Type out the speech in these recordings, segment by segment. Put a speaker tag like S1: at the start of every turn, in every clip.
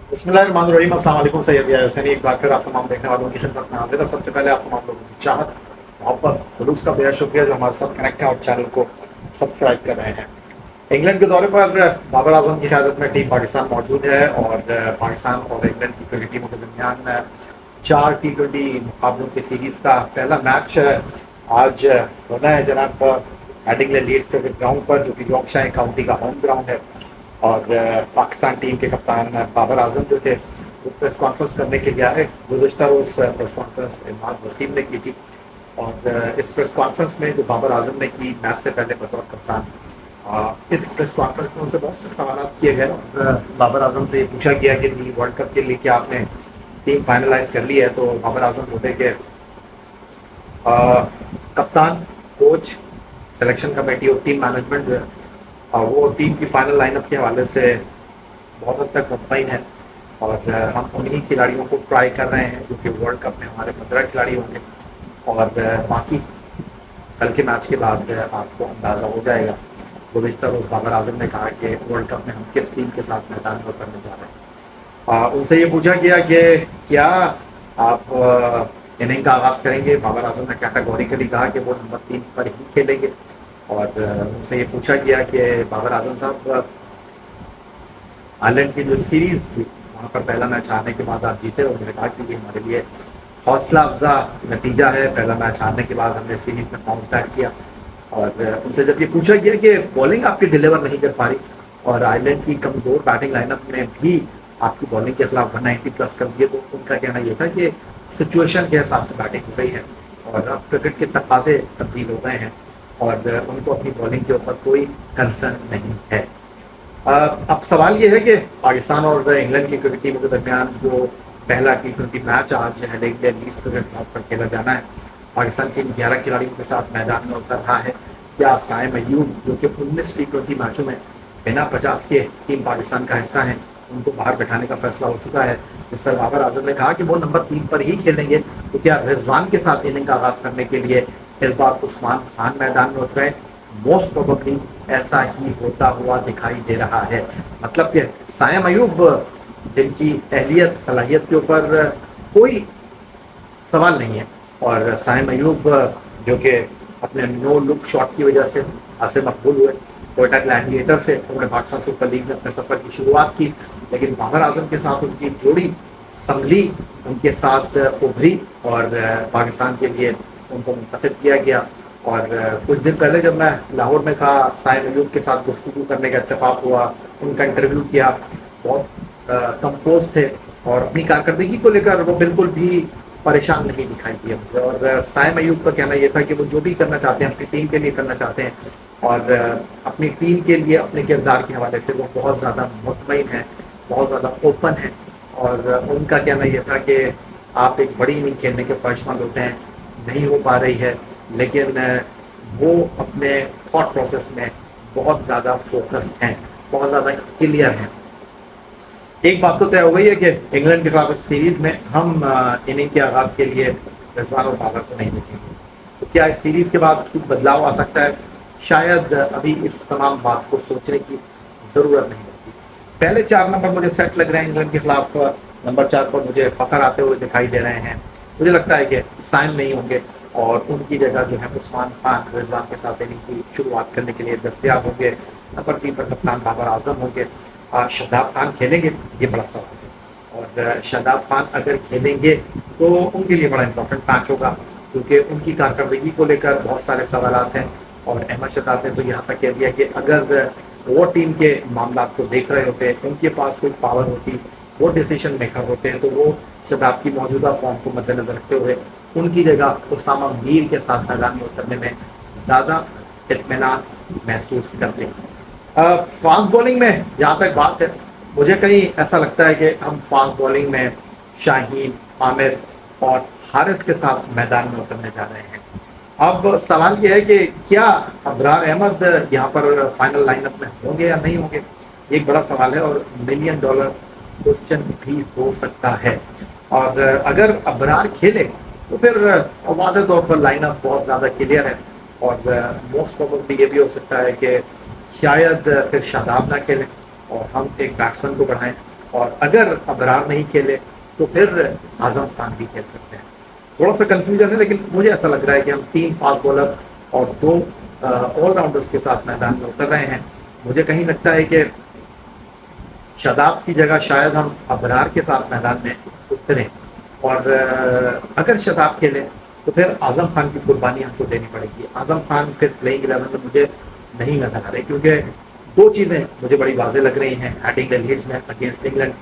S1: बिस्मिल्लाहिर्रहमानिर्रहीम। अस्सलाम वालेकुम। सैयद या हुसैनी एक बार फिर आप तमाम देखने वालों की खिदमत में हाजिर है। सबसे पहले आप तमाम लोगों की चाहत, मोहब्बत, खुलूस का बेहद शुक्रिया जो हमारे साथ कनेक्ट है और चैनल को सब्सक्राइब कर रहे हैं। इंग्लैंड के दौरे पर बाबर आजम की क़यादत में टीम पाकिस्तान मौजूद है और पाकिस्तान और इंग्लैंड की क्रिकेट टीमों के दरमियान 4 T20 मुकाबलों की सीरीज़ का पहला मैच आज होना है जनाब हेडिंग्ले लीड्स क्रिकेट ग्राउंड पर, जो कि यॉर्कशायर काउंटी का होम ग्राउंड है। और पाकिस्तान टीम के कप्तान बाबर आजम जो थे वो प्रेस कॉन्फ्रेंस करने के लिए आए। गुज़श्ता रोज़ प्रेस कॉन्फ्रेंस इमाद वसीम ने की थी और इस प्रेस कॉन्फ्रेंस में जो बाबर आजम ने की मैच से पहले बतौर कप्तान, इस प्रेस कॉन्फ्रेंस में उनसे बहुत से सवाल किए गए और बाबर आजम से ये पूछा गया कि जी वर्ल्ड कप के लिए क्या आपने टीम फाइनलाइज कर ली है। तो बाबर आजम बोले कि कप्तान, कोच, सिलेक्शन कमेटी और टीम मैनेजमेंट जो है वो टीम की फाइनल लाइनअप के हवाले से बहुत हद तक मुतमईन है और हम उन्हीं खिलाड़ियों को ट्राई कर रहे हैं जो कि वर्ल्ड कप में हमारे 15 खिलाड़ी होंगे और बाकी कल के मैच के बाद आपको अंदाज़ा हो जाएगा। गुज़श्ता रोज़ बाबर आजम ने कहा कि वर्ल्ड कप में हम किस टीम के साथ मैदान में उतरने जा रहे हैं। उनसे ये पूछा गया कि क्या आप इनिंग का आगाज़ करेंगे। बाबर आजम ने कैटेगोरिकली कहा कि वो नंबर 3 पर ही खेलेंगे और उनसे ये पूछा गया कि बाबर आजम साहब, आयरलैंड की जो सीरीज़ थी वहाँ पर पहला मैच हारने के बाद आप जीते। उन्होंने कहा कि ये हमारे लिए हौसला अफजा नतीजा है, पहला मैच हारने के बाद हमने सीरीज़ में बाउंस बैक किया। और उनसे जब ये पूछा गया कि बॉलिंग आपकी डिलीवर नहीं कर पा रही और आयरलैंड की कमज़ोर बैटिंग लाइनअप ने भी आपकी बॉलिंग के खिलाफ 190 प्लस कर दिए, तो उनका कहना यह था कि सिचुएशन के हिसाब से बैटिंग हो रही है और अब क्रिकेट के तकाज़े तब्दील हो गए हैं और उनको अपनी बॉलिंग के ऊपर कोई कंसर्न नहीं है। अब सवाल ये है कि पाकिस्तान और इंग्लैंड की क्रिकेट टीमों के दरमियान जो पहला T20 मैच आज हेडिंग्ले लीड्स क्रिकेट ग्राउंड पर खेला जाना है, पाकिस्तान के इन 11 खिलाड़ियों के साथ मैदान में उतर रहा है। क्या साइम अयूब, जो कि 19 T20 मैचों में बिना 50 के टीम पाकिस्तान का हिस्सा हैं, उनको बाहर बैठाने का फैसला हो चुका है। जिस तरह बाबर आजम ने कहा कि वो नंबर 3 पर ही खेलेंगे, तो क्या रिजवान के साथ इनिंग का आगाज़ करने के लिए इस बार उस्मान खान मैदान में उतरे? मोस्ट प्रोबेबली ऐसा ही होता हुआ दिखाई दे रहा है। मतलब कि साइम अयूब, जिनकी अहलियत सलाहियत के ऊपर कोई सवाल नहीं है, और साइम अयूब जो कि अपने नो लुक शॉट की वजह से हासिल मकबूल हुए, कोयटा ग्लैडिएटर से उन्होंने पाकिस्तान सुपर लीग में अपने सफ़र की शुरुआत की, लेकिन बाबर आजम के साथ उनकी जोड़ी संभली, उनके साथ उभरी और पाकिस्तान के लिए उनको मुंतखब किया गया। और कुछ दिन पहले जब मैं लाहौर में था, साइम अयूब के साथ गुफ्तगू करने का इत्तेफाक हुआ, उनका इंटरव्यू किया। बहुत कंपोज थे और अपनी कारकर्दगी को लेकर वो बिल्कुल भी परेशान नहीं दिखाई दिए मुझे। और साइम अयूब का कहना यह था कि वो जो भी करना चाहते हैं अपनी टीम के लिए करना चाहते हैं और अपनी टीम के लिए अपने किरदार के हवाले से वो बहुत ज़्यादा मुतमईन है, बहुत ज़्यादा ओपन है। और उनका कहना यह था कि आप एक बड़ी इनिंग खेलने के ख्वाहिशमंद होते हैं, नहीं हो पा रही है, लेकिन वो अपने थॉट प्रोसेस में बहुत ज़्यादा फोकस्ड हैं, बहुत ज़्यादा क्लियर हैं। एक बात तो तय हो गई है कि इंग्लैंड के खिलाफ सीरीज़ में हम इनिंग के आगाज़ के लिए रिजवान और बाबर को नहीं देखेंगे। तो क्या इस सीरीज़ के बाद कुछ बदलाव आ सकता है? शायद अभी इस तमाम बात को सोचने की ज़रूरत नहीं होती। पहले 4 नंबर मुझे सेट लग रहे हैं इंग्लैंड के खिलाफ। नंबर 4 पर मुझे फ़खर आते हुए दिखाई दे रहे हैं। मुझे लगता है कि साइम नहीं होंगे और उनकी जगह जो है उस्मान खान रिजवान के साथ इनिंग की शुरुआत करने के लिए दस्तयाब होंगे। नंबर 3 पर कप्तान बाबर आजम होंगे। शादाब खान खेलेंगे, ये बड़ा सवाल है। और शादाब खान अगर खेलेंगे तो उनके लिए बड़ा इंपॉर्टेंट मैच होगा, क्योंकि उनकी कारकर्दगी को लेकर बहुत सारे सवालात हैं। और अहमद शहजाद ने तो यहाँ तक कह दिया कि अगर वो टीम के मामला को देख रहे होते, उनके पास कोई पावर होती, वो डिसीजन मेकर होते हैं, तो वो शदाब की मौजूदा फॉर्म को मद्देनजर रखते हुए उनकी जगह उसामा मीर के साथ मैदान में उतरने में ज़्यादा इत्मीनान महसूस करते हैं। फास्ट बॉलिंग में जहाँ तक बात है, मुझे कहीं ऐसा लगता है कि हम फास्ट बॉलिंग में शाहीन, आमिर और हारिस के साथ मैदान में उतरने जा रहे हैं। अब सवाल यह है कि क्या अबरार अहमद यहाँ पर फाइनल लाइनअप में होंगे या नहीं होंगे, एक बड़ा सवाल है और $1 मिलियन क्वेश्चन भी हो सकता है। और अगर अबरार खेले तो फिर वाज़ेह तौर पर लाइनअप बहुत ज़्यादा क्लियर है और मोस्ट प्रोबेबली ये भी हो सकता है कि शायद फिर शादाब ना खेलें और हम एक बैट्समैन को बढ़ाएं اور اگر ابرار نہیں کھیلے تو پھر اعظم خان بھی کھیل سکتے ہیں. تھوڑا سا کنفیوژن ہے، لیکن مجھے ایسا لگ رہا ہے کہ ہم 3 فاسٹ بالر اور 2 آل راؤنڈرز کے ساتھ میدان میں اتر رہے ہیں. مجھے کہیں لگتا ہے کہ شاداب کی جگہ شاید ہم ابرار کے ساتھ میدان میں اتریں، اور اگر شاداب کھیلیں تو پھر اعظم خان کی قربانی ہم کو دینی پڑے گی. اعظم خان پھر پلینگ 11 میں مجھے نہیں نظر آ رہے، کیونکہ 2 چیزیں مجھے بڑی واضح لگ رہی ہیں. ایڈنگٹن لیڈز میں اگینسٹ انگلینڈ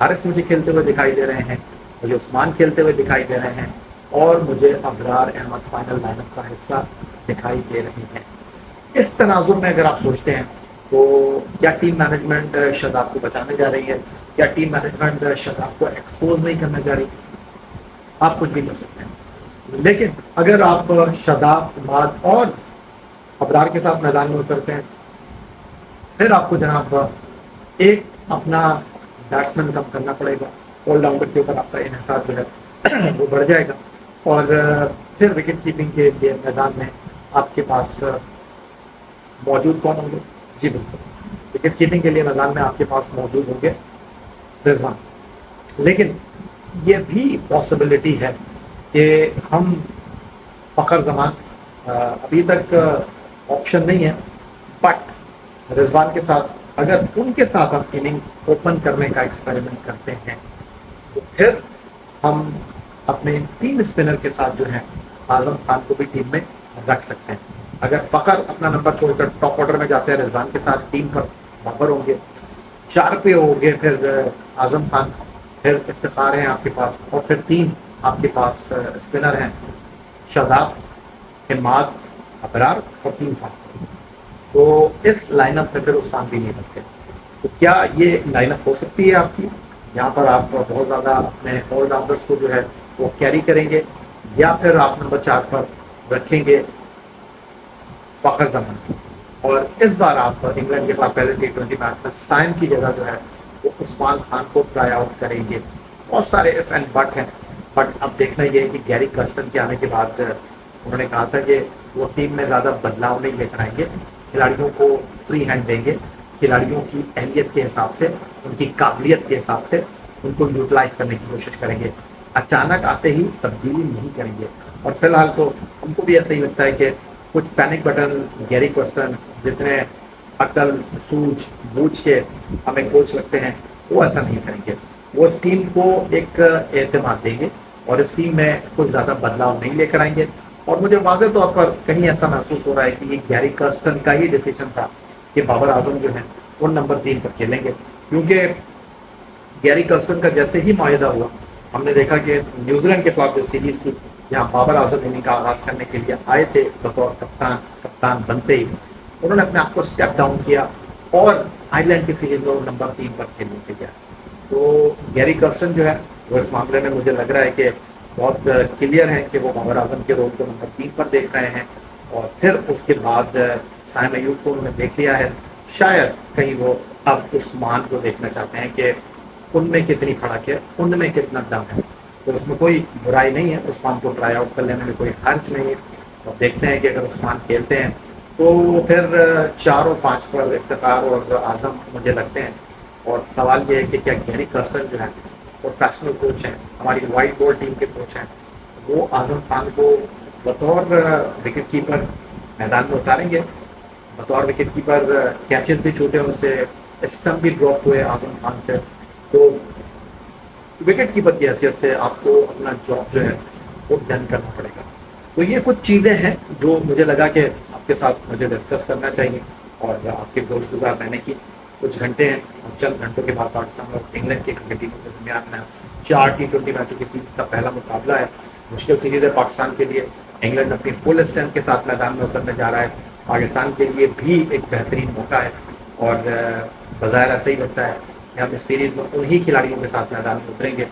S1: حارث مجھے کھیلتے ہوئے دکھائی دے رہے ہیں، مجھے عثمان کھیلتے ہوئے دکھائی دے رہے ہیں، اور مجھے ابرار احمد فائنل لائن اپ کا حصہ دکھائی دے رہے ہیں. اس تناظر میں اگر آپ سوچتے ہیں تو کیا ٹیم مینجمنٹ شاداب کو بچانے جا رہی ہے؟ کیا ٹیم مینجمنٹ شاداب کو ایکسپوز نہیں کرنا چاہ رہی؟ آپ کچھ بھی کر سکتے ہیں، لیکن اگر آپ شاداب، عماد اور ابرار کے ساتھ میدان میں اترتے ہیں، پھر آپ کو جناب ایک اپنا بیٹسمین کم کرنا پڑے گا. آل راؤنڈر کے اوپر آپ کا انحصار جو ہے وہ بڑھ جائے گا، اور پھر وکٹ کیپنگ کے لیے میدان میں آپ کے پاس موجود کون ہوں گے؟ جی بالکل، وکٹ کیپنگ کے لیے میدان میں آپ کے پاس موجود ہوں گے رضوان. لیکن یہ بھی پاسبلٹی ہے کہ ہم فخر زمان ابھی تک آپشن نہیں ہے، بٹ رضوان کے ساتھ اگر ان کے ساتھ ہم اننگ اوپن کرنے کا ایکسپیریمنٹ کرتے ہیں تو پھر ہم اپنے 3 اسپنر کے ساتھ جو ہے اعظم خان کو بھی ٹیم میں رکھ سکتے ہیں. اگر فخر اپنا نمبر چھوڑ کر ٹاپ آرڈر میں جاتے ہیں رضوان کے ساتھ، ٹیم پر بابر ہوں گے، 4 پہ ہوں گے پھر اعظم خان، پھر افتخار ہیں آپ کے پاس، اور پھر 3 آپ کے پاس اسپنر ہیں شاداب، عماد، ابرار اور 3 فاسٹ. تو اس لائن اپ میں پھر عثمان بھی نہیں بنتے. تو کیا یہ لائن اپ ہو سکتی ہے آپ کی، جہاں پر آپ بہت زیادہ اپنے آل راؤنڈرس کو جو ہے وہ کیری کریں گے، یا پھر آپ نمبر 4 پر رکھیں گے فخر زمان کو؟ اور اس بار آپ انگلینڈ کے خلاف پہلے T20 میچ میں سائن کی جگہ جو ہے وہ عثمان خان کو ٹرائی آؤٹ کریں گے. بہت سارے اف اینڈ بٹ ہیں، بٹ اب دیکھنا یہ ہے کہ گیری کرسٹن کے آنے کے بعد انہوں نے کہا تھا کہ وہ ٹیم میں زیادہ بدلاؤ نہیں لے کر آئیں گے، کھلاڑیوں کو فری ہینڈ دیں گے، کھلاڑیوں کی اہلیت کے حساب سے، ان کی قابلیت کے حساب سے ان کو یوٹیلائز کرنے کی کوشش کریں گے. اچانک آتے ہی تبدیلی نہیں کریں گے. اور فی الحال تو ہم کو بھی ایسا ہی لگتا ہے کہ کچھ پینک بٹن گیری کرسٹن جتنے عقل سوجھ بوجھ کے ہمیں کوچ لگتے ہیں وہ ایسا نہیں کریں گے. وہ اس ٹیم کو ایک اعتماد دیں گے اور اس ٹیم میں کچھ زیادہ بدلاؤ نہیں لے کر آئیں گے. اور مجھے واضح طور پر کہیں ایسا محسوس ہو رہا ہے کہ یہ گیری کرسٹن کا ہی ڈیسیجن تھا کہ بابر اعظم جو ہیں وہ نمبر 3 پر کھیلیں گے. کیونکہ گیری کرسٹن کا جیسے ہی معاہدہ ہوا، ہم نے دیکھا کہ نیوزی لینڈ کے خلاف جو سیریز تھی جہاں بابر اعظم انہیں کا آغاز کرنے کے لیے آئے تھے بطور کپتان بنتے ہی انہوں نے اپنے آپ کو اسٹیپ ڈاؤن کیا اور آئر لینڈ کی سیریز میں وہ نمبر 3 پر کھیلنے کے لیے. تو گیری کرسٹن جو ہے وہ اس معاملے میں مجھے لگ رہا ہے کہ بہت کلیئر ہے کہ وہ بابر اعظم کے رول کو نمبر 3 پر دیکھ رہے ہیں، اور پھر اس کے بعد سائم ایوب کو انہوں نے دیکھ لیا ہے. شاید کہیں وہ اب عثمان کو دیکھنا چاہتے ہیں کہ ان میں کتنی پھڑک ہے، ان میں کتنا دم ہے. تو اس میں کوئی برائی نہیں ہے، عثمان کو ٹرائی آؤٹ کر لینے میں کوئی حرج نہیں ہے. اور دیکھتے ہیں کہ اگر عثمان کھیلتے ہیں تو پھر 4 اور 5 پر افتخار اور اعظم مجھے لگتے ہیں. اور سوال یہ ہے کہ کیا گیری کرسٹن جو ہے پروفیشنل کوچ ہیں، ہماری وائٹ بال ٹیم کے کوچ ہیں، وہ اعظم خان کو بطور وکٹ کیپر میدان میں اتاریں گے؟ بطور وکٹ کیپر کیچز بھی چھوٹے ان سے، اسٹمپ بھی ڈراپ ہوئے اعظم خان سے، تو وکٹ کیپر کی حیثیت سے آپ کو اپنا جاب جو ہے وہ ڈن کرنا پڑے گا. تو یہ کچھ چیزیں ہیں جو مجھے لگا کہ آپ کے ساتھ مجھے ڈسکس کرنا چاہیے اور آپ کے گوشت گزار رہنے کی کچھ گھنٹے ہیں. اور چند گھنٹوں کے بعد پاکستان اور انگلینڈ کی کرکٹ ٹیموں کے درمیان میں 4 T20 میچوں کی سیریز کا پہلا مقابلہ ہے. مشکل سیریز ہے پاکستان کے لیے. انگلینڈ اپنی فل اسٹرینتھ کے ساتھ میدان میں اترنے جا رہا ہے. پاکستان کے لیے بھی ایک بہترین موقع ہے اور بظاہر ایسا ہی لگتا ہے کہ ہم اس سیریز میں انہی کھلاڑیوں کے ساتھ میدان میں اتریں گے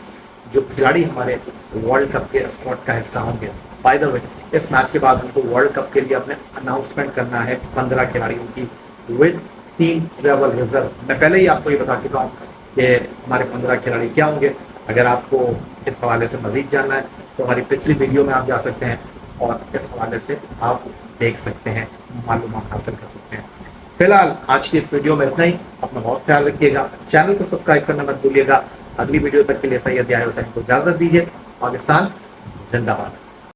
S1: جو کھلاڑی ہمارے ورلڈ کپ کے اسکواڈ کا حصہ ہوں گے. By the way us match کے بعد ہم کو ورلڈ کپ کے لیے اپنے اناؤنسمنٹ کرنا ہے 15 کھلاڑیوں کی ود ٹیم ٹریول ریزرو. میں پہلے ہی آپ کو یہ بتا چکا ہوں کہ ہمارے 15 کھلاڑی کیا ہوں گے. اگر آپ کو اس حوالے سے مزید جاننا ہے تو ہماری پچھلی ویڈیو میں آپ جا سکتے ہیں اور اس حوالے سے آپ دیکھ سکتے ہیں، معلومات حاصل کر سکتے ہیں. فی الحال آج کی اس ویڈیو میں اتنا ہی. اپنا بہت خیال رکھیے گا, چینل کو سبسکرائب کرنا مت بھولیے گا. اگلی ویڈیو تک کے لیے سید ضیاء حسین کو اجازت دیجیے. پاکستان زندہ باد.